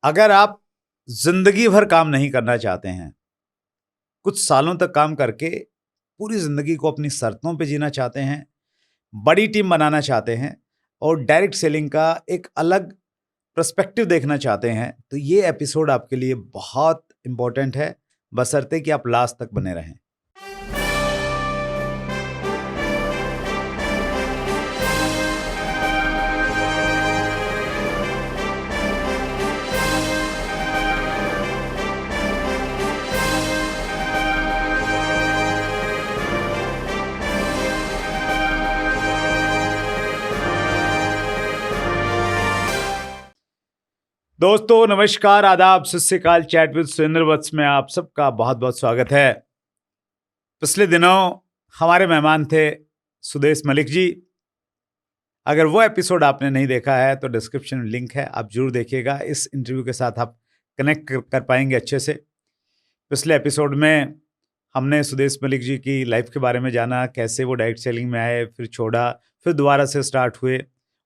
अगर आप जिंदगी भर काम नहीं करना चाहते हैं, कुछ सालों तक काम करके पूरी जिंदगी को अपनी शर्तों पे जीना चाहते हैं, बड़ी टीम बनाना चाहते हैं और डायरेक्ट सेलिंग का एक अलग पर्सपेक्टिव देखना चाहते हैं, तो ये एपिसोड आपके लिए बहुत इंपॉर्टेंट है, बशर्ते कि आप लास्ट तक बने रहें। दोस्तों नमस्कार, आदाब, सत श्री अकाल। चैट विद सुरेंद्र वत्स में आप सबका बहुत बहुत स्वागत है। पिछले दिनों हमारे मेहमान थे सुदेश मलिक जी। अगर वो एपिसोड आपने नहीं देखा है तो डिस्क्रिप्शन में लिंक है, आप जरूर देखिएगा। इस इंटरव्यू के साथ आप कनेक्ट कर पाएंगे अच्छे से। पिछले एपिसोड में हमने सुदेश मलिक जी की लाइफ के बारे में जाना, कैसे वो डायरेक्ट सेलिंग में आए, फिर छोड़ा, फिर दोबारा से स्टार्ट हुए।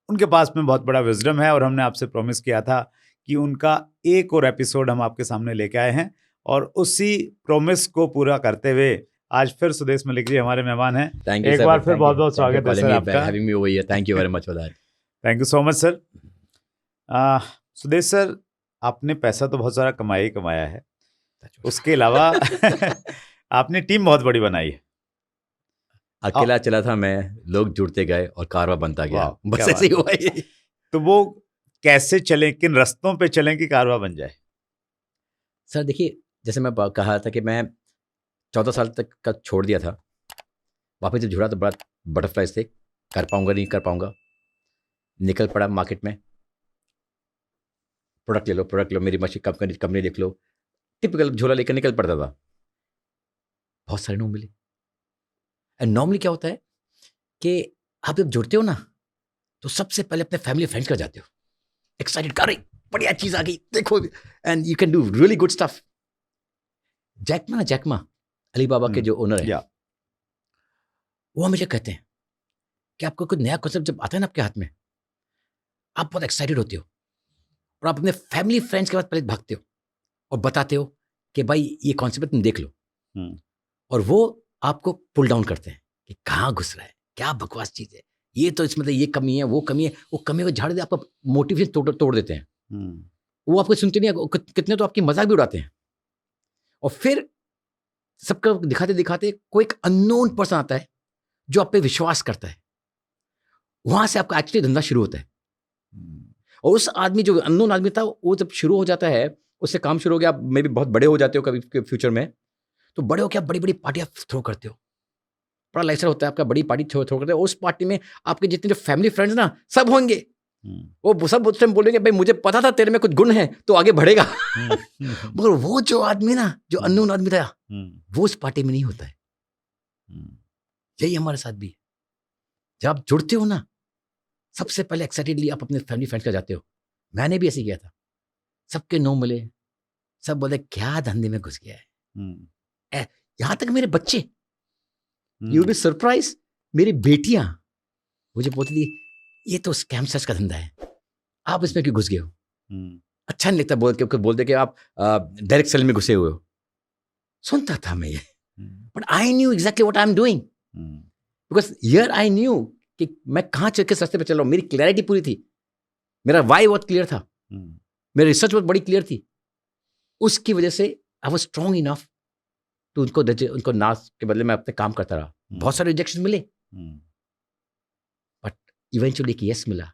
उनके पास में बहुत बड़ा विजडम है और हमने आपसे प्रॉमिस किया था कि उनका एक और एपिसोड हम आपके सामने लेके आए हैं और उसी प्रॉमिस को पूरा करते हुए आज फिर सुदेश मलिक जी हमारे मेहमान हैं। एक बार फिर बहुत बहुत स्वागत है सर आपका। having me over here. Thank you very much for that. Thank you so much sir. Sudesh sir, आपने पैसा तो बहुत सारा कमाया ही कमाया है, उसके अलावा आपने टीम बहुत बड़ी बनाई है। अकेला चला था मैं, लोग जुड़ते गए और कारवा बनता गया, बस ऐसे ही हुआ ये। तो वो कैसे चले, किन रास्तों पे चलें कि कारवा बन जाए? सर देखिए, जैसे मैं कहा था कि मैं 14 साल तक का छोड़ दिया था, वापस जब जुड़ा तो बड़ा बटरफ्लाइज थे, कर पाऊंगा नहीं कर पाऊंगा। निकल पड़ा मार्केट में, प्रोडक्ट ले लो, मेरी मशीन कंपनी देख लो, टिपिकल झोला लेकर निकल पड़ता था। बहुत सारे नो मिले। एंड नॉर्मली क्या होता है कि आप जब जुड़ते हो ना तो सबसे पहले अपने फैमिली फ्रेंड्स कर जाते हो, एक्साइटेड, कर रही बढ़िया चीज आ गई देखो, and you can do really good stuff. Jack Ma Alibaba के जो ओनर है, वो हमेशा कहते हैं कि आपको कोई नया कॉन्सेप्ट जब आता है ना आपके हाथ में, आप बहुत एक्साइटेड होते हो और आप अपने फैमिली फ्रेंड्स के बाद पहले भागते हो और बताते हो कि भाई ये कॉन्सेप्ट तुम देख लो, और वो आपको पुल डाउन करते हैं कि कहाँ घुस रहा है, क्या बकवास चीज है ये, तो इसमें ये कमी है, वो कमी को झाड़ दे, आपका मोटिवेशन तोड़ देते हैं। वो आपको सुनते नहीं, कितने तो आपकी मजाक भी उड़ाते हैं। और फिर सबका दिखाते दिखाते कोई एक अननोन पर्सन आता है जो आप पे विश्वास करता है, वहां से आपका एक्चुअली धंधा शुरू होता है। और उस आदमी, जो अननोन आदमी था, वो जब शुरू हो जाता है, उससे काम शुरू हो गया, मे भी बहुत बड़े हो जाते हो कभी फ्यूचर में, तो बड़े हो क्या बड़ी बड़ी पार्टियां थ्रो करते हो, बड़ा लाइसेंस होता है आपका, बड़ी पार्टी थ्रो करते हो। उस पार्टी में आपके जितने जो फैमिली फ्रेंड्स ना सब होंगे, वो सब उस टाइम बोलेंगे भाई मुझे पता था तेरे में कुछ गुण है तो आगे बढ़ेगा। मगर वो जो आदमी ना, जो अननोन आदमी था, वो उस पार्टी में नहीं होता है। यही हमारे साथ भी है। जब आप जुड़ते हो ना, सबसे पहले एक्साइटेडली आप अपने फैमिली फ्रेंड्स का जाते हो। मैंने भी ऐसे किया था, सबके नो मिले, सब बोले क्या धंधे में घुस गया है। यहां तक मेरे बच्चे, यू विल बी सरप्राइज, मेरी बेटियां मुझे बोलती थी ये तो स्कैम सर्च का धंधा है, आप इसमें क्यों घुस गए हो? अच्छा नहीं लगता बोलते कि आप डायरेक्ट सेल में घुसे हुए हो। सुनता था मैं ये, but I knew exactly what I am doing, because here I knew कि मैं कहाँ किस रास्ते पे चल रहा हूँ। मेरी क्लैरिटी पूरी थी, मेरा वाई बहुत क्लियर था, मेरी रिसर्च बहुत बड़ी क्लियर थी। उसकी वजह से आई वाज स्ट्रांग इनफ तो उनको नाश के बदले में अपने काम करता रहा। बहुत सारे रिजेक्शन मिले, बट इवेंचुअली एक यस मिला,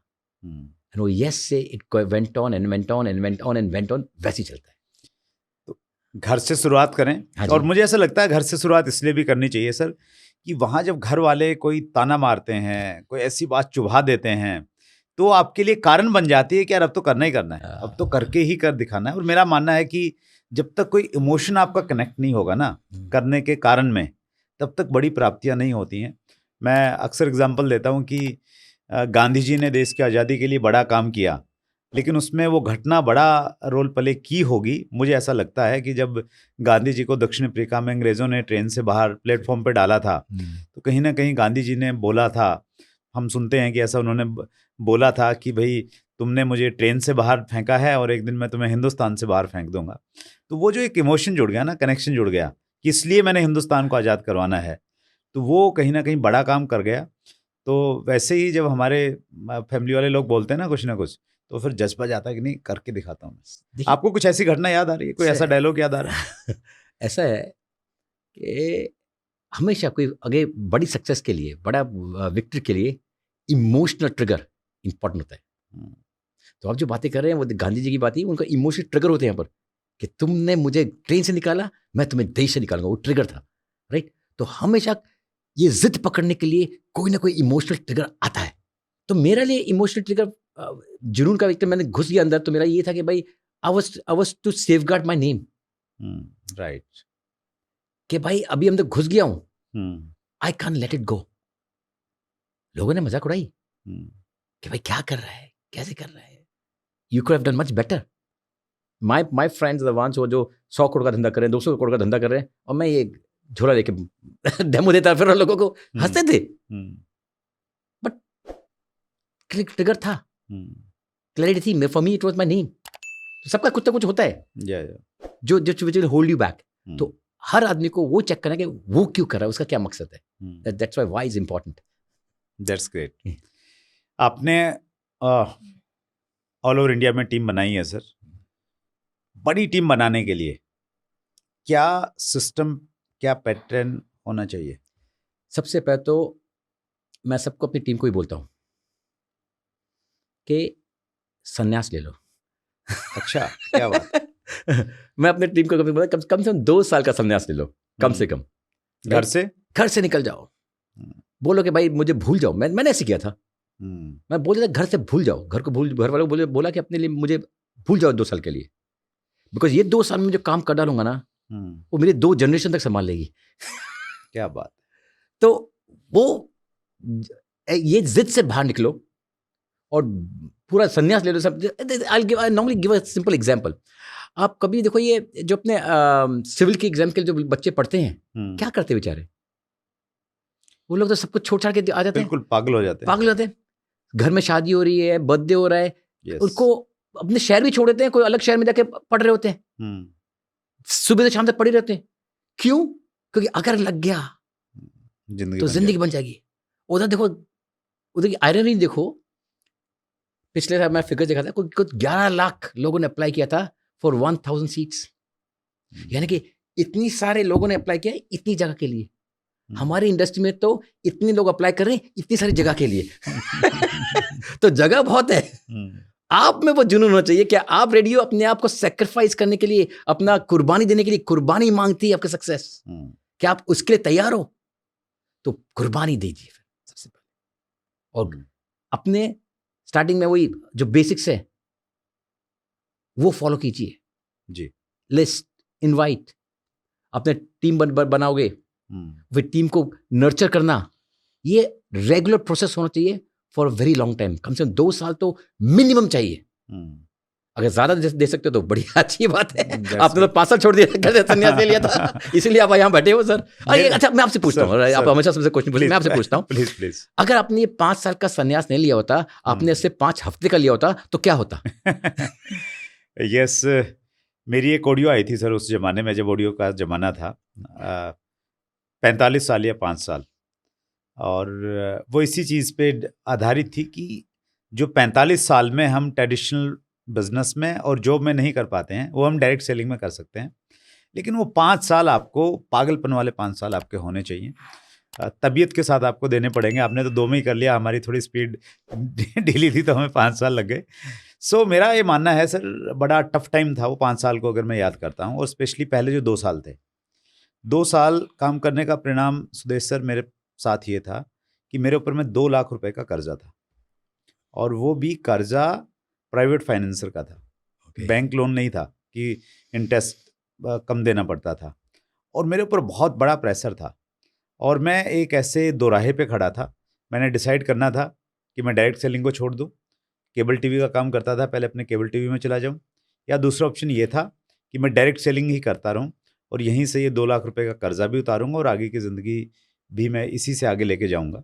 एंड वो यस से it went on and went on and went on and went on, वैसे ही चलता है। तो घर से शुरुआत करें। और मुझे ऐसा लगता है घर से शुरुआत इसलिए भी करनी चाहिए सर कि वहाँ जब घर वाले कोई ताना मारते हैं, कोई ऐसी बात चुभा देते हैं, तो आपके लिए कारण बन जाती है कि यार अब तो करना ही करना है, अब तो करके ही कर दिखाना है। और मेरा मानना है कि जब तक कोई इमोशन आपका कनेक्ट नहीं होगा ना करने के कारण में, तब तक बड़ी प्राप्तियां नहीं होती हैं। मैं अक्सर एग्जांपल देता हूं कि गांधी जी ने देश की आज़ादी के लिए बड़ा काम किया, लेकिन उसमें वो घटना बड़ा रोल प्ले की होगी। मुझे ऐसा लगता है कि जब गांधी जी को दक्षिण अफ्रीका में अंग्रेज़ों ने ट्रेन से बाहर प्लेटफॉर्म पे डाला था, तो कहीं ना कहीं गांधी जी ने बोला था, हम सुनते हैं कि ऐसा उन्होंने बोला था कि भाई तुमने मुझे ट्रेन से बाहर फेंका है और एक दिन मैं तुम्हें हिंदुस्तान से बाहर फेंक दूंगा। तो वो जो एक इमोशन जुड़ गया ना, कनेक्शन जुड़ गया कि इसलिए मैंने हिंदुस्तान को आज़ाद करवाना है, तो वो कहीं ना कहीं बड़ा काम कर गया। तो वैसे ही जब हमारे फैमिली वाले लोग बोलते हैं ना कुछ तो फिर जज्बा जाता है कि नहीं, करके दिखाता हूँ मैं। आपको कुछ ऐसी घटना याद आ रही है, कोई ऐसा डायलॉग याद आ रहा है? ऐसा है कि हमेशा कोई आगे बड़ी सक्सेस के लिए, बड़ा विक्ट्री के लिए इमोशनल ट्रिगर इंपॉर्टेंट होता है। तो आप जो बातें कर रहे हैं वो गांधी जी की बात ही, उनका इमोशनल ट्रिगर होते हैं यहाँ पर कि तुमने मुझे ट्रेन से निकाला, मैं तुम्हें देश से निकालूंगा, वो ट्रिगर था, राइट। तो हमेशा ये जिद पकड़ने के लिए कोई ना कोई इमोशनल ट्रिगर आता है। तो मेरे लिए इमोशनल ट्रिगर जुनून का एक, मैंने घुस गया अंदर, तो मेरा ये था कि भाई I was to safeguard my name, right, कि भाई अभी अंदर घुस गया हूं, I can't let it go. लोगों ने मजाक उड़ाई कि भाई क्या कर रहा है, कैसे कर रहा है, you could have done much better. My friends the ones जो 100 करोड़ का धंधा कर रहे हैं, 200 करोड़ का धंधा कर रहे हैं, और मैं ये झोला लेके डेमो देता फिर लोगों को हंसते थे। बट ट्रिगर था, क्लैरिटी थी, for me it was my name. सबका कुछ ना कुछ होता है जो विल होल्ड यू बैक। तो हर आदमी को वो चेक करना कि वो क्यों कर रहा है, उसका क्या मकसद है। That's why is important. That's great. आपने ऑल ओवर इंडिया में टीम बनाई है सर। बड़ी टीम बनाने के लिए क्या सिस्टम, क्या पैटर्न होना चाहिए? सबसे पहले तो मैं सबको, अपनी टीम को ही बोलता हूँ कि संन्यास ले लो। अच्छा, क्या बात। मैं अपने टीम को कभी बोला कम से कम 2 साल का संन्यास ले लो, कम से कम। घर से निकल जाओ, बोलो कि भाई मुझे भूल जाओ। मैंने ऐसे किया था, मैं बोल देता घर से भूल जाओ, घर वालों को बोला कि अपने लिए मुझे भूल जाओ 2 साल के लिए, बिकॉज ये 2 साल में जो काम कर डालूंगा ना, वो मेरे 2 जनरेशन तक संभाल लेगी। क्या बात। तो वो ये जिद से बाहर निकलो और पूरा संन्यास ले लो। सब I normally give a simple example. आप कभी देखो, ये जो अपने सिविल के एग्जाम के लिए जो बच्चे पढ़ते हैं, क्या करते बेचारे, वो लोग तो सब कुछ छोड़ छाड़ के आ जाते हैं, बिल्कुल पागल हो जाते हैं। घर में शादी हो रही है, बर्थडे हो रहा है, उनको अपने शहर भी छोड़ देते हैं, कोई अलग शहर में जाके पढ़ रहे होते हैं, सुबह से शाम तक पढ़े रहते हैं। क्यों? क्योंकि अगर लग गया तो जिंदगी बन जाएगी। उधर देखो, उधर की आयरनी देखो, पिछले साल मैं फिगर देखा था, कुछ 11 लाख लोगों ने अप्लाई किया था फॉर 1000 सीट्स। यानी कि इतनी सारे लोगों ने अप्लाई किया इतनी जगह के लिए। हमारी इंडस्ट्री में तो इतने लोग अप्लाई कर रहे हैं इतनी सारी जगह के लिए। तो जगह बहुत है। आप में वो जुनून होना चाहिए कि आप रेडी हो अपने आप को सेक्रीफाइस करने के लिए, अपना कुर्बानी देने के लिए। कुर्बानी मांगती है आपकी सक्सेस, क्या आप उसके लिए तैयार हो? तो कुर्बानी दीजिए सबसे पहले। और अपने स्टार्टिंग में वही जो बेसिक्स है वो फॉलो कीजिए जी। लिस्ट, इनवाइट, अपने टीम बनाओगे, फिर टीम को नर्चर करना, ये रेगुलर प्रोसेस होना चाहिए फॉर वेरी लॉन्ग टाइम। कम से कम 2 साल तो मिनिमम चाहिए। अगर ज्यादा दे सकते हो तो बड़ी अच्छी बात है। आपने तो 5 साल छोड़ दिया, संन्यास ले लिया था, इसीलिए आप यहाँ बैठे हो सर। अच्छा, मैं आपसे पूछता हूँ, आप हमेशा सबसे क्वेश्चन पूछते हैं, मैं आपसे पूछता हूँ, प्लीज। अगर आपने ये 5 साल का संन्यास नहीं लिया होता, आपने इससे 5 हफ्ते का लिया होता, तो क्या होता? यस, मेरी एक ऑडियो आई थी सर उस जमाने में, जब ऑडियो का जमाना था, 45 साल या 5 साल, और वो इसी चीज़ पे आधारित थी कि जो 45 साल में हम ट्रेडिशनल बिजनेस में और जॉब में नहीं कर पाते हैं, वो हम डायरेक्ट सेलिंग में कर सकते हैं। लेकिन वो 5 साल आपको, पागलपन वाले 5 साल आपके होने चाहिए, तबीयत के साथ आपको देने पड़ेंगे। आपने तो 2 में ही कर लिया, हमारी थोड़ी स्पीड ढीली थी तो हमें 5 साल लग गए। सो मेरा ये मानना है सर, बड़ा टफ टाइम था वो 5 साल को अगर मैं याद करता हूँ, और स्पेशली पहले जो 2 साल थे, 2 साल काम करने का परिणाम सुदेश सर मेरे साथ ये था कि मेरे ऊपर में 2 लाख रुपए का कर्जा था, और वो भी कर्जा प्राइवेट फाइनेंसर का था। बैंक लोन नहीं था कि इंटरेस्ट कम देना पड़ता था, और मेरे ऊपर बहुत बड़ा प्रेशर था। और मैं एक ऐसे दोराहे पे खड़ा था, मैंने डिसाइड करना था कि मैं डायरेक्ट सेलिंग को छोड़ दूं, केबल टीवी का काम करता था पहले, अपने केबल टीवी में चला जाऊं, या दूसरा ऑप्शन ये था कि मैं डायरेक्ट सेलिंग ही करता रहूं और यहीं से ये 2 लाख रुपए का कर्जा भी उतारूंगा और आगे की ज़िंदगी भी मैं इसी से आगे लेके जाऊंगा।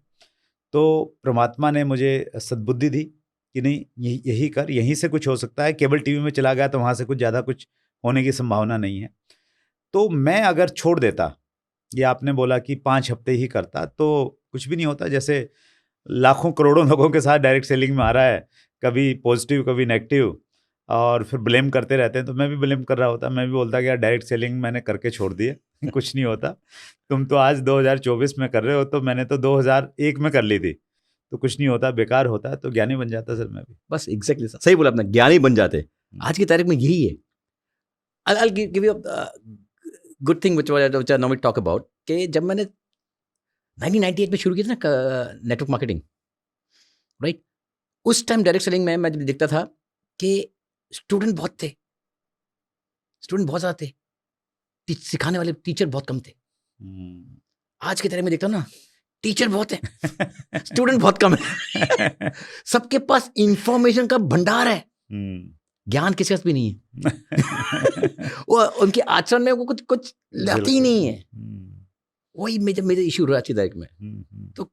तो परमात्मा ने मुझे सद्बुद्धि दी कि नहीं यही कर, यहीं से कुछ हो सकता है, केबल टीवी में चला गया तो वहाँ से कुछ ज़्यादा कुछ होने की संभावना नहीं है। तो मैं अगर छोड़ देता, ये आपने बोला कि 5 हफ्ते ही करता, तो कुछ भी नहीं होता। जैसे लाखों करोड़ों लोगों के साथ डायरेक्ट सेलिंग में आ रहा है, कभी पॉजिटिव कभी नेगेटिव, और फिर ब्लेम करते रहते हैं। तो मैं भी ब्लेम कर रहा होता, मैं भी बोलता कि यार डायरेक्ट सेलिंग मैंने करके छोड़ दिए कुछ नहीं होता। तुम तो आज 2024 में कर रहे हो, तो मैंने तो 2001 में कर ली थी, तो कुछ नहीं होता, बेकार होता है। तो ज्ञानी बन जाता सर मैं भी। बस एग्जैक्टली सही बोला आपने, ज्ञानी बन जाते। आज की तारीख में यही है। I'll give you a good thing which I normally talk about, कि जब मैंने 1998 में शुरू किया था ना नेटवर्क मार्केटिंग, राइट, उस टाइम डायरेक्ट सेलिंग में मैं देखता था कि स्टूडेंट बहुत थे, स्टूडेंट बहुत ज़्यादा थे, सिखाने वाले टीचर बहुत कम थे। आज की तारीख में देखता हूँ ना, टीचर बहुत है, स्टूडेंट बहुत कम है। सबके पास इंफॉर्मेशन का भंडार है, ज्ञान किसी के पास भी नहीं है। वो उनके आचरण में वो कुछ लाती ही नहीं है। वही मेजर इशू रहा आज की तारीख में। तो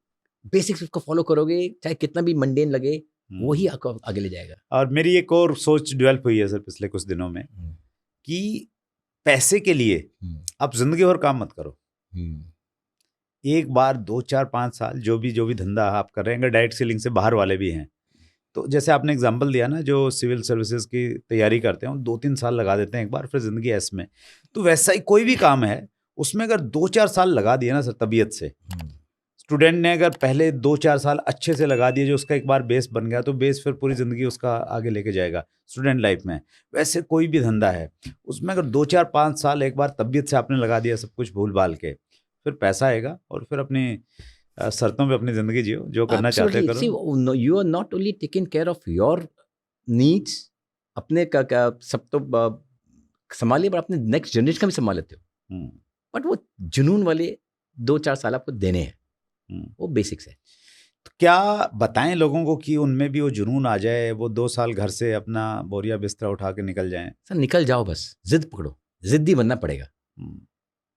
बेसिक्स उसको फॉलो करोगे, चाहे कितना भी मंडेन लगे, वही आपको आगे ले जाएगा। और मेरी एक और सोच डेवलप हुई है सर पिछले कुछ दिनों में, कि पैसे के लिए आप जिंदगी भर काम मत करो। एक बार 2, 4, 5 साल जो भी धंधा आप कर रहे हैं, डायरेक्ट सेलिंग से बाहर वाले भी हैं, तो जैसे आपने एग्जांपल दिया ना, जो सिविल सर्विसेज की तैयारी करते हैं 2-3 साल लगा देते हैं एक बार, फिर जिंदगी ऐसे में। तो वैसा ही कोई भी काम है, उसमें अगर 2-4 साल लगा दिए ना सर तबीयत से, स्टूडेंट ने अगर पहले 2-4 साल अच्छे से लगा दिए, जो उसका एक बार बेस बन गया, तो बेस फिर पूरी ज़िंदगी उसका आगे लेके जाएगा स्टूडेंट लाइफ में। वैसे कोई भी धंधा है, उसमें अगर 2-4-5 साल एक बार तबीयत से आपने लगा दिया सब कुछ भूल भाल के, फिर पैसा आएगा और फिर अपनी शर्तों पे अपनी ज़िंदगी जियो, जो करना चाहते करो। See, you are not only taking care of your needs, अपने का सब तो संभालिए, पर अपने नेक्स्ट जनरेशन का भी संभाल लेते हो। बट वो जुनून वाले 2-4 साल आपको देने हैं, वो बेसिक्स है। तो क्या बताएं लोगों को कि उनमें भी वो जुनून आ जाए, वो 2 साल घर से अपना बोरिया बिस्तरा उठा के निकल जाएं? सर निकल जाओ, बस जिद पकड़ो, जिद्दी बनना पड़ेगा।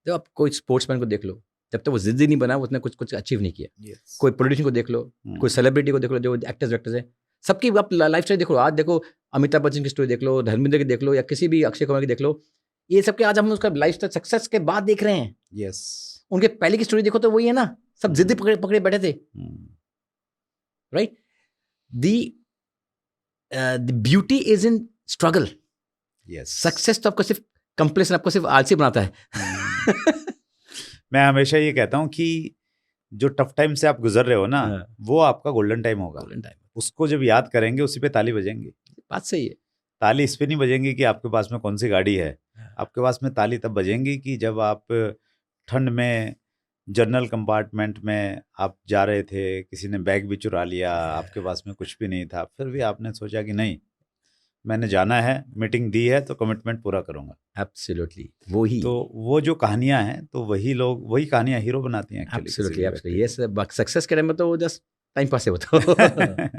जब आप कोई स्पोर्ट्समैन को देख लो, जब तक वो जिद्दी नहीं बना, उसने कुछ अचीव नहीं किया। कोई पॉलिटिशियन को देख लो, कोई सेलिब्रिटी को देख लो, जो एक्टर्स वेक्टर्स हैं, सबकी आप लाइफ स्टाइल देखो। आज देखो अमिताभ बच्चन की स्टोरी देख लो, धर्मेंद्र की देख लो, या किसी भी अक्षय कुमार की देख लो, ये सबके आज हम उसका लाइफ स्टाइल सक्सेस के बाद देख रहे हैं। उनके पहले की स्टोरी देखो तो वही है ना, सब जिद्दी पकड़े बैठे थे, right. The beauty is in struggle. Success तो आपको सिर्फ कंप्लेसन, आपको सिर्फ आलसी बनाता है। मैं हमेशा ये कहता हूँ कि जो टफ टाइम से आप गुजर रहे हो ना, वो आपका गोल्डन टाइम होगा। उसको जब याद करेंगे, उसी पे ताली बजेंगी। बात सही है। ताली इस पे नहीं बजेंगी कि आपके पास में कौन सी गाड़ी है, आपके पास में ताली तब बजेंगी कि जब आप ठंड में जनरल कंपार्टमेंट में आप जा रहे थे, किसी ने बैग भी चुरा लिया, आपके पास में कुछ भी नहीं था, फिर भी आपने सोचा कि नहीं, मैंने जाना है, मीटिंग दी है तो कमिटमेंट पूरा करूंगा। एब्सोल्युटली, वही तो वो जो कहानियां हैं, तो वही लोग वही कहानियां हीरो बनाती हैं एक्चुअली। Absolutely, yes. सक्सेस के टाइम में तो वो जस्ट टाइम पास है, वो तो।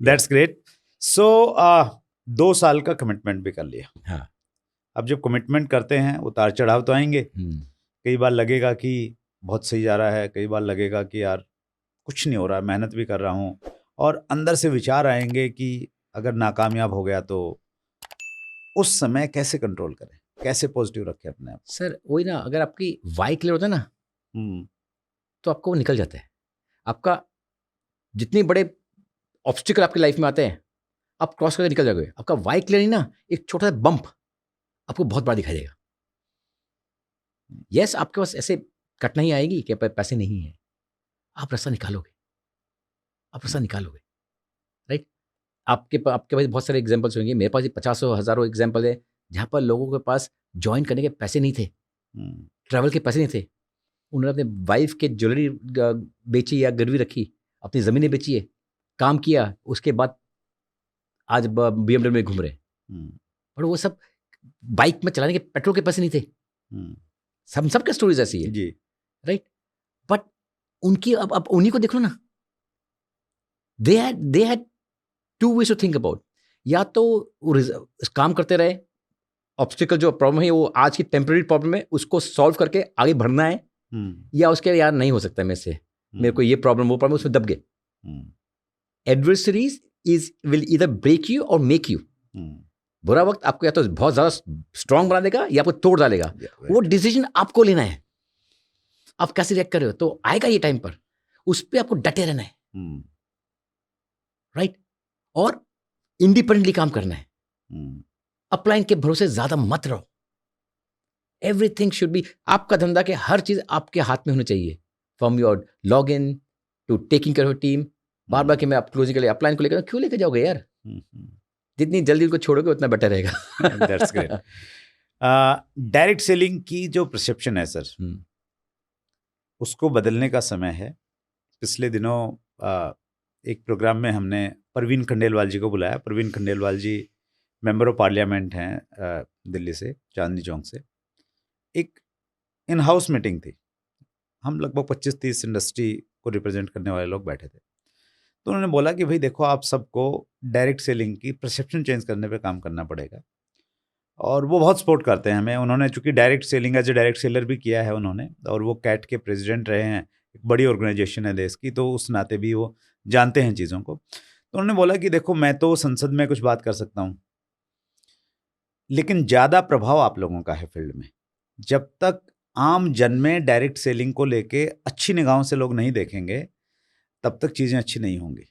That's great. सो 2 साल का कमिटमेंट भी कर लिया। हाँ। अब जब कमिटमेंट करते हैं, उतार चढ़ाव तो आएंगे। कई बार लगेगा कि बहुत सही जा रहा है, कई बार लगेगा कि यार कुछ नहीं हो रहा है, मेहनत भी कर रहा हूँ, और अंदर से विचार आएंगे कि अगर नाकामयाब हो गया तो उस समय कैसे कंट्रोल करें, कैसे पॉजिटिव रखें अपने आप। सर वही ना, अगर आपकी वाई क्लियर होता है ना, तो आपको वो निकल जाता है। आपका जितने बड़े ऑब्स्टिकल आपकी लाइफ में आते हैं, आप क्रॉस करके निकल जाओगे। आपका वाई क्लियर नहीं ना, एक छोटा सा बम्प आपको बहुत बड़ा दिखाई देगा। यस, आपके पास ऐसे कठिनाई आएगी कि पैसे नहीं है, आप रास्ता निकालोगे, राइट। आपके पास बहुत सारे एग्जाम्पल्स होंगे, मेरे पास 50,000 एग्जाम्पल है जहाँ पर लोगों के पास ज्वाइन करने के पैसे नहीं थे, ट्रैवल के पैसे नहीं थे। उन्होंने अपने वाइफ के ज्वेलरी बेची या गिरवी रखी, अपनी ज़मीनें बेची है, काम किया, उसके बाद आज BMW में घूम रहे। और वो सब बाइक में चलाने के पेट्रोल के पैसे नहीं थे। सबके स्टोरीज ऐसी है जी, राइट। बट उनकी अब उन्हीं को देख लो ना, they had 2 ways to think about। या तो काम करते रहे, ऑब्स्टिकल जो प्रॉब्लम है वो आज की टेम्पररी प्रॉब्लम है, उसको सॉल्व करके आगे बढ़ना है, या उसके यार नहीं हो सकता मेरे से, मेरे को ये प्रॉब्लम वो प्रॉब्लम, उसमें दब गए। Adversaries will either break you or make you. बुरा वक्त आपको या तो बहुत ज्यादा स्ट्रांग बना देगा या आपको तोड़ डालेगा. वो डिसीजन आपको लेना है. आप कैसे रिएक्ट कर रहे हो, तो आएगा ये टाइम पर, उस पर आपको डटे रहना है. राइट. और इंडिपेंडेंटली काम करना है. अपलाइन के भरोसे ज्यादा मत रहो. एवरीथिंग शुड बी, आपका धंधा के हर चीज आपके हाथ में होनी चाहिए. From your log in to taking care of team. बार बार कि मैं आप क्लोजिंग के लिए अपलाइन को लेकर, क्यों लेकर जाओगे यार? जितनी जल्दी उनको छोड़ोगे उतना बेटर रहेगा. That's great. डायरेक्ट सेलिंग की जो परसेप्शन है सर, उसको बदलने का समय है. पिछले दिनों एक प्रोग्राम में हमने परवीन खंडेलवाल जी को बुलाया. परवीन खंडेलवाल जी मेंबर ऑफ पार्लियामेंट हैं दिल्ली से, चांदनी चौक से. एक इन हाउस मीटिंग थी. हम लगभग 25-30 इंडस्ट्री को रिप्रेजेंट करने वाले लोग बैठे थे. तो उन्होंने बोला कि भाई देखो, आप सबको डायरेक्ट सेलिंग की परसेप्शन चेंज करने पे काम करना पड़ेगा. और वो बहुत सपोर्ट करते हैं हमें. उन्होंने चूंकि direct selling as a direct seller भी किया है उन्होंने, और वो कैट के प्रेसिडेंट रहे हैं. एक बड़ी ऑर्गेनाइजेशन है देश की, तो उस नाते भी वो जानते हैं चीज़ों को. तो उन्होंने बोला कि देखो, मैं तो संसद में कुछ बात कर सकता हूँ, लेकिन ज़्यादा प्रभाव आप लोगों का है फील्ड में. जब तक आम जन में डायरेक्ट सेलिंग को लेके अच्छी निगाहों से लोग नहीं देखेंगे, तब तक चीज़ें अच्छी नहीं होंगी.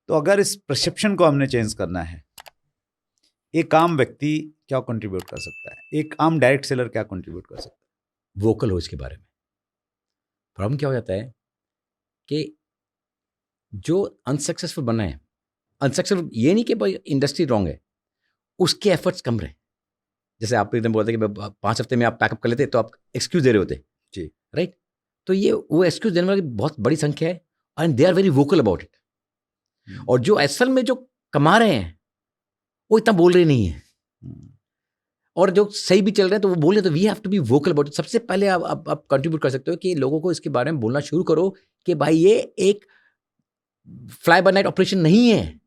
तो अगर इस परसेप्शन को हमने चेंज करना है, एक आम व्यक्ति क्या कंट्रीब्यूट कर सकता है, एक आम डायरेक्ट सेलर क्या कंट्रीब्यूट कर सकता है? वोकल हो इसके बारे में. प्रॉब्लम क्या हो जाता है कि जो अनसक्सेसफुल बना है, अनसक्सेसफुल ये नहीं कि भाई इंडस्ट्री रॉन्ग है, उसके एफर्ट्स कम रहे. जैसे आप एकदम बोलते कि 5 हफ्ते में आप पैकअप कर लेते, तो आप एक्सक्यूज दे रहे होते जी. राइट. तो ये वो एक्सक्यूज देने वाली बहुत बड़ी संख्या है, and they are very vocal about it. और जो असल में जो कमा रहे हैं वो इतना बोल रहे नहीं है, और जो सही भी चल रहे हैं तो वो बोल रहे. तो we have to be vocal about it. सबसे पहले आप कंट्रीब्यूट कर सकते हो कि लोगों को इसके बारे में बोलना शुरू करो कि भाई ये एक फ्लाई बाय नाइट ऑपरेशन नहीं है,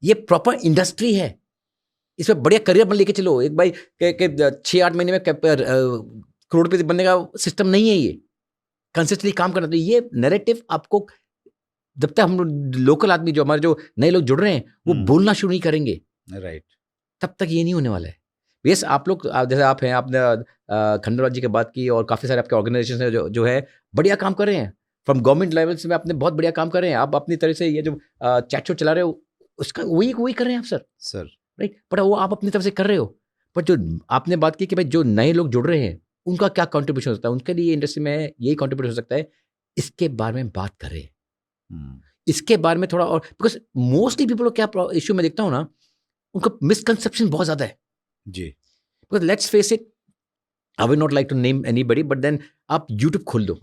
ये प्रॉपर इंडस्ट्री है. इसमें बढ़िया करियर बन लेके चलो. एक भाई 6-8 महीने में करोड़पति बनने का सिस्टम नहीं है. ये कंसिस्टेंटली काम करना. तो ये नैरेटिव आपको, जब तक हम लोकल आदमी, जो हमारे जो नए लोग जुड़ रहे हैं, वो बोलना शुरू नहीं करेंगे, राइट, तब तक ये नहीं होने वाला है. यस, आप लोग जैसे आप हैं, आपने खंडेलवाल जी की बात की, और काफ़ी सारे आपके ऑर्गेनाइजेशन है जो है बढ़िया काम कर रहे हैं. फ्रॉम गवर्नमेंट लेवल्स में आपने बहुत बढ़िया काम कर रहे हैं. आप अपनी तरह से ये जो चैट शो चला रहे हो, उसका वही कर रहे हैं आप सर. राइट. बट वो आप अपनी तरफ से कर रहे हो. बट जो आपने बात की कि भाई जो नए लोग जुड़ रहे हैं, उनका क्या कंट्रीब्यूशन हो सकता है, उनके लिए इंडस्ट्री में यही कंट्रीब्यूशन हो सकता है, इसके बारे में बात करें. इसके बारे में थोड़ा. और बिकॉज मोस्टली पीपल को क्या इश्यू में देखता हूँ ना, उनको मिसकंसेप्शन बहुत ज्यादा है जी. Because let's face it, I will not like to name anybody, but then आप यूट्यूब खोल दो,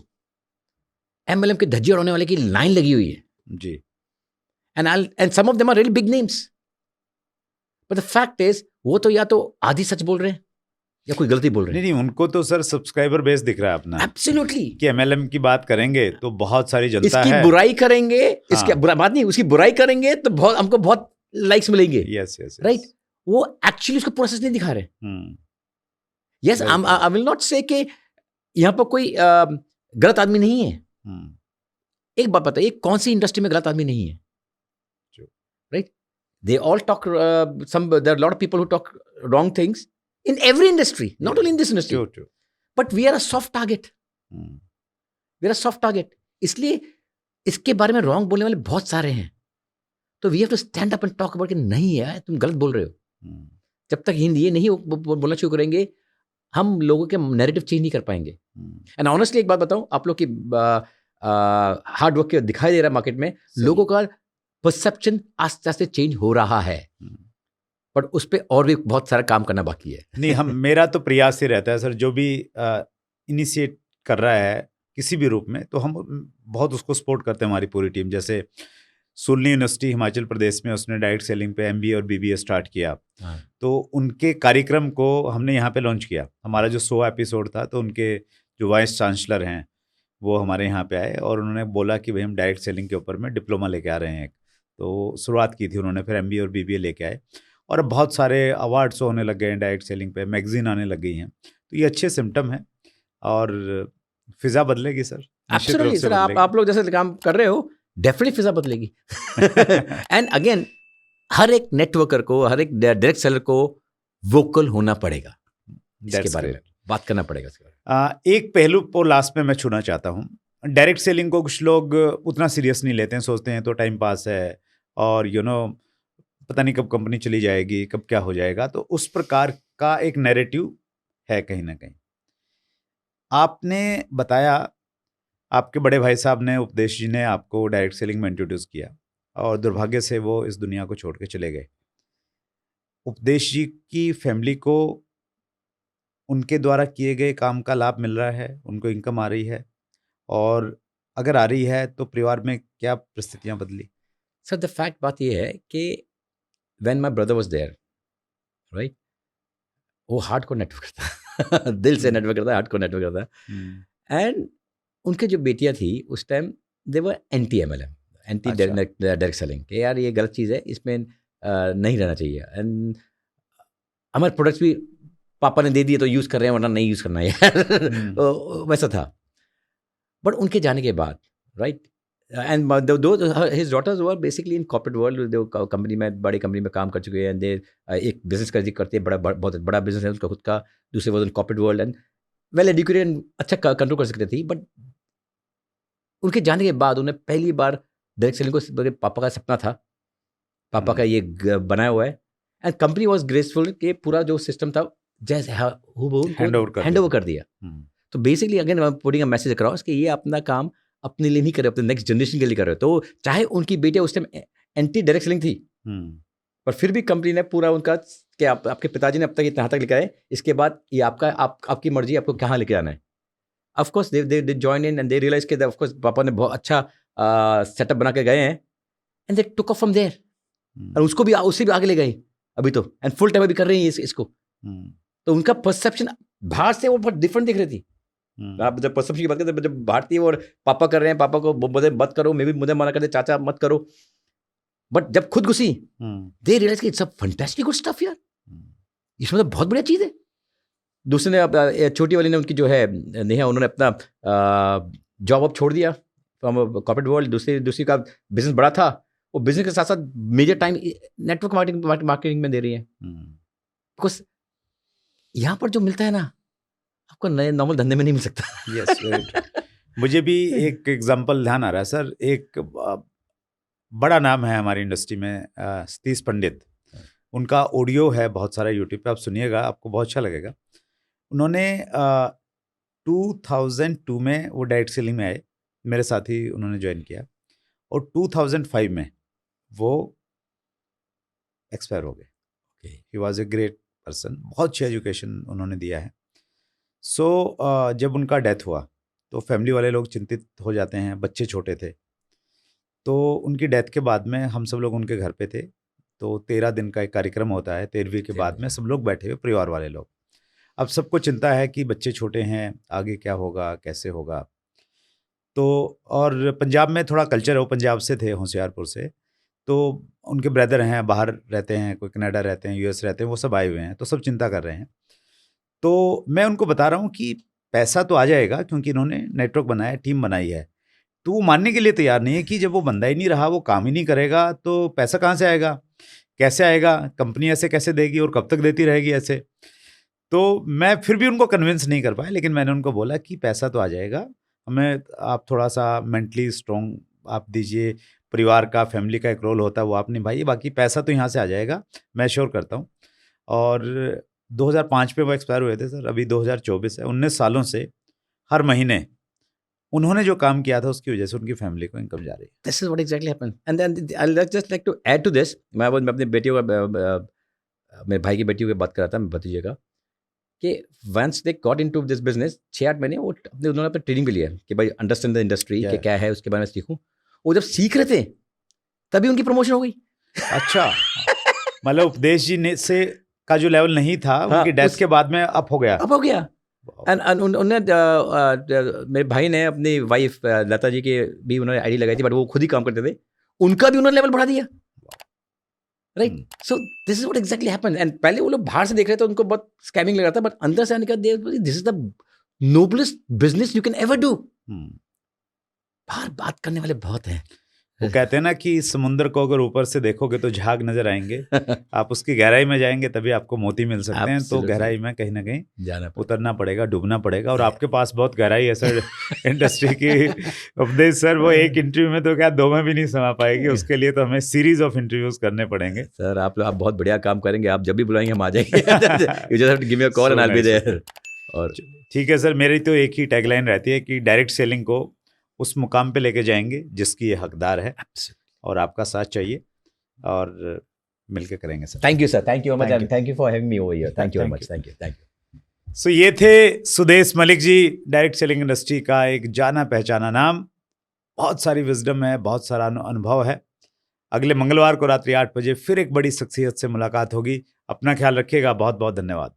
MLM के धज्जी उड़ाने वाले की लाइन लगी हुई है जी. And some of them are really big names. But the fact is, वो तो या तो आधी सच बोल रहे हैं या कोई गलती बोल रहे हैं. नहीं, उनको तो सर सब्सक्राइबर बेस दिख रहा है अपना. एब्सोल्युटली. कि MLM की बात करेंगे तो बहुत सारी जनता इसकी है, बुराई करेंगे, इसकी बात नहीं, उसकी बुराई करेंगे तो बहुत हमको बहुत लाइक्स मिलेंगे. Yes yes. राइट. वो एक्चुअली उसका प्रोसेस नहीं दिखा रहे. यस, आई विल नॉट से कि यहाँ पर कोई गलत आदमी नहीं है. एक बात बताइए, कौन सी इंडस्ट्री में गलत आदमी नहीं है? Right. They all talk, there are a lot of people who talk wrong things in every industry, not only in this industry. True. But we are a soft target. We are a soft target. इसलिए इसके बारे में wrong बोलने वाले बहुत सारे हैं. तो we have to stand up and talk about कि नहीं है, तुम गलत बोल रहे हो. जब तक हिंदी ये नहीं बोलना शुरू करेंगे, हम लोगों के नैरेटिव चेंज नहीं कर पाएंगे. एंड ऑनेस्टली एक बात बताऊं, आप लोग की हार्ड वर्क दिखाई दे रहा है मार्केट में, लोगों का परसेप्शन आस्ते आस्ते चेंज हो रहा है, बट उस पर और भी बहुत सारा काम करना बाकी है. नहीं, मेरा तो प्रयास ही रहता है सर, जो भी इनिशिएट कर रहा है किसी भी रूप में, तो हम बहुत उसको सपोर्ट करते हैं, हमारी पूरी टीम. जैसे सुलनी यूनिवर्सिटी हिमाचल प्रदेश में, उसने डायरेक्ट सेलिंग पे MBA और BBA स्टार्ट किया. तो उनके कार्यक्रम को हमने यहाँ पे लॉन्च किया. हमारा जो 100 एपिसोड था, तो उनके जो वाइस चांसलर हैं वो हमारे यहाँ पे आए, और उन्होंने बोला कि भाई हम डायरेक्ट सेलिंग के ऊपर में डिप्लोमा लेके आ रहे हैं. तो शुरुआत की थी उन्होंने, फिर MBA और BBA लेके आए, और अब बहुत सारे अवार्ड्स होने लग गए हैं डायरेक्ट सेलिंग पे, मैगजीन आने लग गई हैं. तो ये अच्छे सिम्टम हैं, और फिजा बदलेगी सर. Absolutely sir. आप लोग जैसे काम कर रहे हो, डेफिनेटली फिजा बदलेगी. एंड अगेन हर एक नेटवर्कर को, हर एक डायरेक्ट सेलर को वोकल होना पड़ेगा, इसके बारे में बात करना पड़ेगा. एक पहलू को लास्ट में मैं छूना चाहता हूँ. डायरेक्ट सेलिंग को कुछ लोग उतना सीरियस नहीं लेते हैं, सोचते हैं तो टाइम पास है और पता नहीं कब कंपनी चली जाएगी, कब क्या हो जाएगा. तो उस प्रकार का एक नैरेटिव है कहीं ना कहीं. आपने बताया आपके बड़े भाई साहब ने, उपदेश जी ने आपको डायरेक्ट सेलिंग में इंट्रोड्यूस किया और दुर्भाग्य से वो इस दुनिया को छोड़ के चले गए. उपदेश जी की फैमिली को उनके द्वारा किए गए काम का लाभ मिल रहा है, उनको इनकम आ रही है, और अगर आ रही है तो परिवार में क्या परिस्थितियां बदली? सर द फैक्ट बात ये है कि when my brother was there, right, वो हार्ड कोर नेटवर्क करता दिल से नेटवर्क करता है, हार्ड कोर नेटवर्क करता है. एंड उनके जो बेटियां थी उस time they were anti MLM, anti direct selling, कि यार ये गलत चीज़ है, इसमें नहीं रहना चाहिए. एंड हमारे प्रोडक्ट्स भी पापा ने दे दिए तो यूज़ कर रहे हैं, वरना नहीं यूज़ करना है यार. वैसा था. बट उनके जाने के बाद, right, and his daughters were basically in corporate world, company में, बड़ी कंपनी में काम कर चुके हैं. दे एक बिजनेस करते हैं, बहुत बड़ा बिजनेस है उसका खुद का. दूसरे वो corporate world and well educated and अच्छा कंट्रोल कर सकते थी. बट उनके जाने के बाद उन्हें पहली बार डायरेक्ट सेलिंग को, पापा का सपना था, पापा का ये बनाया हुआ है. एंड कंपनी वॉज ग्रेसफुल कि पूरा जो सिस्टम था जैसे हैंड ओवर कर दिया. तो basically again putting a message across कि ये अपना काम अपने लिए नहीं कर रहे, अपने नेक्स्ट जनरेशन के लिए कर रहे हो. तो चाहे उनकी बेटियां उस टाइम एंटी डायरेक्ट सेलिंग थी, पर फिर भी कंपनी ने पूरा उनका कि आपके पिताजी ने अब तक इतना तक लिखा है, इसके बाद ये आपकी मर्जी, आपको कहाँ लेके आना है. Of course they join in and they realise के ऑफ कोर्स पापा ने बहुत अच्छा सेटअप बना के गए हैं, and they took off from there. और उसको भी उससे भी आगे ले गए अभी तो, एंड फुल टाइम अभी कर रही है इसको. तो उनका परसेप्शन बाहर से वो बहुत डिफरेंट दिख रही थी. आप जब परसेप्शन की बात करते हैं, जब भारतीय और पापा कर रहे हैं, पापा को मुझे मत करो, मैं भी मुझे मना करते, चाचा मत करो. बट जब खुद घुसी, दे रियलाइज कि it's a fantastic good stuff यार, इसमें तो बहुत बढ़िया चीज़ है. दूसरे ने, छोटी वाली ने, उनकी जो है नेहा, उन्होंने अपना जॉब अब छोड़ दिया फ्रॉम कॉर्पोरेट वर्ल्ड. दूसरी का बिजनेस बड़ा था, वो बिजनेस के साथ साथ मेजर टाइम नेटवर्क मार्केटिंग में दे रही है. बिकॉज यहाँ पर जो मिलता है ना, आपको नए नॉर्मल धंधे में नहीं मिल सकता. यस, मुझे भी एक एग्जांपल ध्यान आ रहा है सर. एक बड़ा नाम है हमारी इंडस्ट्री में, सतीश पंडित. उनका ऑडियो है बहुत सारा यूट्यूब पे, आप सुनिएगा, आपको बहुत अच्छा लगेगा. उन्होंने 2002 में वो डायरेक्ट सेलिंग में आए, मेरे साथ ही उन्होंने ज्वाइन किया, और 2005 में वो एक्सपायर हो गए. He was a great person, बहुत अच्छी एजुकेशन उन्होंने दिया है. सो जब उनका डेथ हुआ तो फैमिली वाले लोग चिंतित हो जाते हैं, बच्चे छोटे थे. तो उनकी डेथ के बाद में हम सब लोग उनके घर पे थे. तो 13 दिन का एक कार्यक्रम होता है, 13वीं के बाद में सब लोग बैठे हुए, परिवार वाले लोग. अब सबको चिंता है कि बच्चे छोटे हैं, आगे क्या होगा, कैसे होगा. तो और पंजाब में थोड़ा कल्चर है, वो पंजाब से थे, होशियारपुर से. तो उनके ब्रदर हैं, बाहर रहते हैं, कोई कनाडा रहते हैं, US रहते हैं, वो सब आए हुए हैं, तो सब चिंता कर रहे हैं. तो मैं उनको बता रहा हूँ कि पैसा तो आ जाएगा, क्योंकि इन्होंने नेटवर्क बनाया, टीम बनाई है. तो वो मानने के लिए तैयार नहीं है कि जब वो बंदा ही नहीं रहा, वो काम ही नहीं करेगा, तो पैसा कहाँ से आएगा, कैसे आएगा, कंपनी ऐसे कैसे देगी और कब तक देती रहेगी ऐसे. तो मैं फिर भी उनको कन्विंस नहीं कर पाया, लेकिन मैंने उनको बोला कि पैसा तो आ जाएगा, हमें आप थोड़ा सा मेंटली स्ट्रॉन्ग आप दीजिए, परिवार का, फैमिली का एक रोल होता है वो आप निभाइए, बाकी पैसा तो यहाँ से आ जाएगा, मैं श्योर करता हूँ. और 2005 पे वो एक्सपायर हुए थे सर. अभी 2024 है, 19 सालों से हर महीने उन्होंने जो काम किया था उसकी वजह से उनकी फैमिली को इनकम जा रही है. This is what exactly happened. And then I just like to add to this. मैं अपनी बेटियों का, मेरे भाई की बेटियों की बात कर रहा था, मैं भतीजे का, कि once they got into this business, 6-8 महीने वो उन्होंने अपने ट्रेनिंग भी लिया कि भाई अंडरस्टैंड द इंडस्ट्री कि क्या है, उसके बारे में सीखूं. वो जब सीख रहे थे तभी उनकी प्रमोशन हो गई. अच्छा, मतलब उपदेश जी ने से का जो लेवल नहीं था, उनकी डेथ के बाद में अप हो गया. एंड उन्होंने मेरे भाई ने अपनी वाइफ लता जी की भी उन्होंने आईडी लगाई थी, बट वो खुद ही काम करते थे, उनका भी उन्होंने लेवल बढ़ा दिया. Right, so this is what exactly happened. And पहले वो लोग बाहर से देख रहे थे, उनको बहुत स्कैमिंग लग रहा था, बट अंदर से आने का this is the noblest business you can ever do. बाहर बात करने वाले बहुत हैं. वो कहते हैं ना कि समुद्र को अगर ऊपर से देखोगे तो झाग नजर आएंगे, आप उसकी गहराई में जाएंगे तभी आपको मोती मिल सकते हैं। तो गहराई में कहीं ना कहीं जाना उतरना पड़ेगा, डूबना पड़ेगा। और आपके पास बहुत गहराई है सर इंडस्ट्री की। उपदेश सर वो एक इंटरव्यू में तो क्या 2 में भी नहीं समा पाएगी, उसके लिए तो हमें सीरीज ऑफ इंटरव्यूज करने पड़ेंगे। सर आप बहुत बढ़िया काम करेंगे, आप जब भी बुलाएंगे हम आ जाएंगे। You just have to give me a call and I'll be there. और ठीक है सर, मेरी तो एक ही टैगलाइन रहती है कि डायरेक्ट सेलिंग को उस मुकाम पे लेके जाएंगे जिसकी ये हकदार है, और आपका साथ चाहिए और मिलके करेंगे sir. Thank you sir, thank you much, thank you for having me over here, thank you very much, thank you. So ये थे Sudesh Malik ji, direct selling industry का एक जाना पहचाना नाम। बहुत सारी विजडम है, बहुत सारा अनुभव है। अगले मंगलवार को रात्रि 8 बजे फिर एक बड़ी शख्सियत से मुलाकात होगी। अपना ख्याल रखिएगा। बहुत बहुत धन्यवाद।